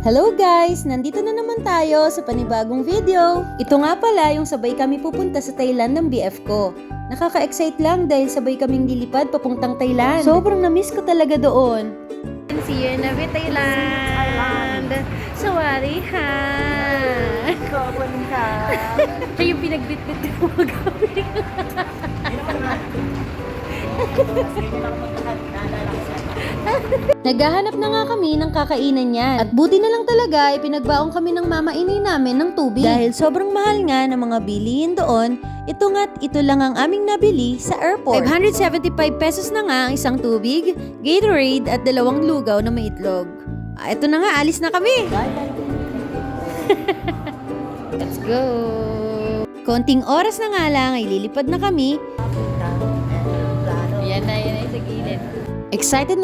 Hello guys! Nandito na naman tayo sa panibagong video. Ito nga pala yung sabay kami pupunta sa Thailand ng BF ko. Nakaka-excite lang dahil sabay kaming lilipad papuntang Thailand. Sobrang na-miss ko talaga doon. See you in Thailand! Sawari ha! Kapon ka. Siya yung pinagbitbit mo mag-gamit. Naghahanap na nga kami ng kakainan niyan. At buti na lang talaga, pinagbaong kami ng mama inay namin ng tubig. Dahil sobrang mahal nga ng mga bilihin doon, ito nga't ito lang ang aming nabili sa airport. 575 pesos na nga ang isang tubig, Gatorade at 2 lugaw na may itlog. Ito na nga, alis na kami! Let's go! Konting oras na nga lang ay lilipad na kami. Yan na sa gilid. Excited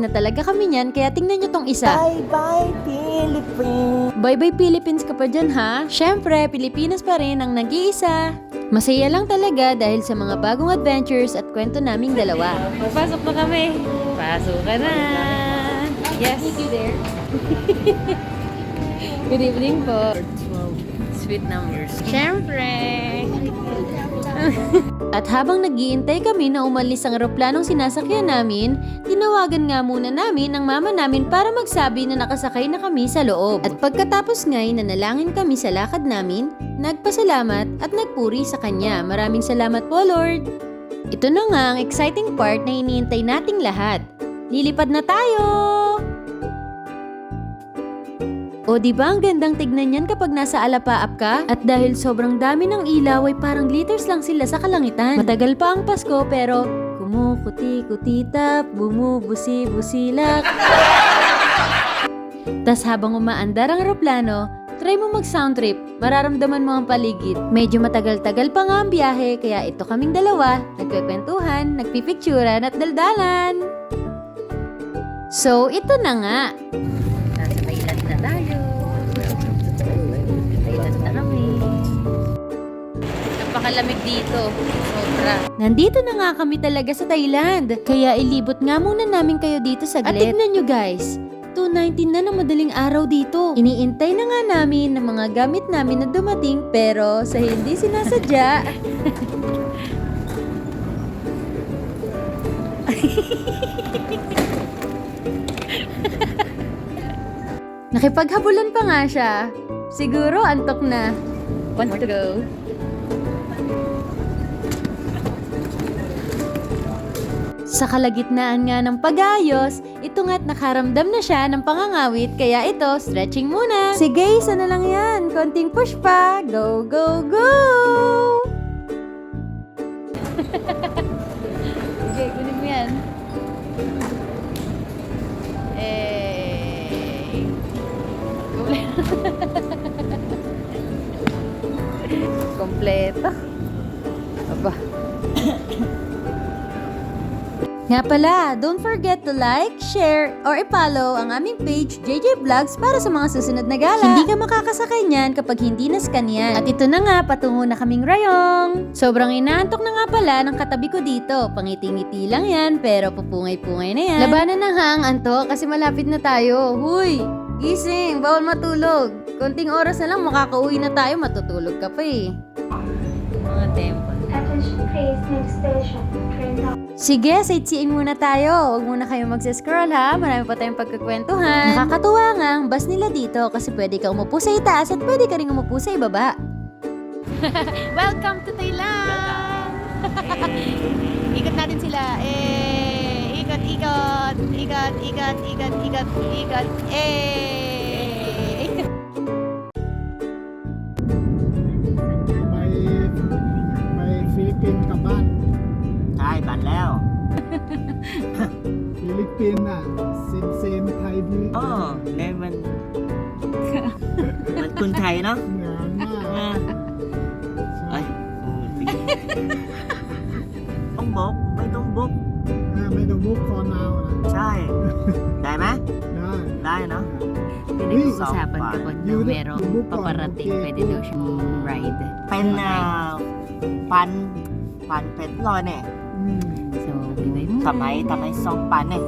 na talaga kami niyan, kaya tingnan nyo tong isa. Bye-bye, Philippines! Bye-bye Philippines ka pa dyan ha? Syempre, Pilipinas pa rin ang nag-iisa. Masaya lang talaga dahil sa mga bagong adventures at kwento naming dalawa. Pasok na kami. Pasok ka na. Yes. Meet you there. Good evening po. Sweet numbers. Syempre. At habang nag-iintay kami na umalis ang eroplanong sinasakyan namin, tinawagan nga muna namin ang mama namin para magsabi na nakasakay na kami sa loob. At pagkatapos nga'y nanalangin kami sa lakad namin, nagpasalamat at nagpuri sa kanya. Maraming salamat po Lord! Ito na nga ang exciting part na iniintay nating lahat. Lilipad na tayo! O diba ang gandang tignan yan kapag nasa alapaap ka? At dahil sobrang dami ng ilaw ay parang glitters lang sila sa kalangitan. Matagal pa ang Pasko pero kumukuti-kutitap, bumubusi-busilak. Tas habang umaandar ang eroplano, try mo mag-sound trip, mararamdaman mo ang paligid. Medyo matagal-tagal pa nga ang biyahe kaya ito kaming dalawa, nagkukwentuhan, nagpipicturan at daldalan. So ito na nga. Nasa Thailand na tayo. Thailand na kami. Napakalamig dito. Sobra. Nandito na nga kami talaga sa Thailand. Kaya ilibot nga muna namin kayo dito saglit. At tignan nyo guys. 2:19 na ng madaling araw dito. Iniintay na nga namin ng mga gamit namin na dumating pero sa hindi sinasadya. Nakipaghabulan pa nga siya. Siguro antok na. Want to go? Sa kalagitnaan nga ng pag-aayos, ito nga't nakaramdam na siya ng pangangawit kaya ito, stretching muna. Sige, isa na lang yan. Konting push pa. Go, go, go! Sige, kunin mo yan. Kompleto. Aba. Nga pala, don't forget to like, share, or i-follow ang aming page, JJ Vlogs, para sa mga susunod na gala. Hindi ka makakasakay niyan kapag hindi na-scan yan. At ito na nga, patungo na kaming rayong. Sobrang inaantok na nga pala ng katabi ko dito. Pangiti-ngiti lang yan, pero pupungay-pungay na yan. Labanan na nga ang antok kasi malapit na tayo. Huy! Gising! Bawal matulog! Konting oras na lang makakauwi na tayo, matutulog ka pa eh. Mga tempo. Attention please, next station, train down. Sige, sightseeing muna tayo. Huwag muna kayo mag-scroll ha. Marami pa tayong pagkakwentuhan. Nakakatuwa nga ang bus nila dito kasi pwede ka umupo sa itaas at pwede ka rin umupo sa ibaba. Welcome to Thailand! Ikot natin sila. Ikot, ikot, ikot, ikot, ikot, ikot, ikot. May Philippine ka ba? ใช่บัตรแล้ว ฟิลิปปินส์อ่ะเซมไทยที่ โอ้เนี่ยมัน มันคนไทยเนาะ งานมาก อ่าเอ้ยโอ้ยต้องบอกไม่ต้องบุ๊ก ไม่ต้องบุ๊กคอนาวนะ ใช่ ได้ไหม ได้ ได้เนาะ Pinag-usapan kapag na merong paparating, pwede daw siyang ride. เป็นปันเป็นรอยเนี่ย อืม So, bye-bye muna. ทำไมซ่อมปันเนี่ย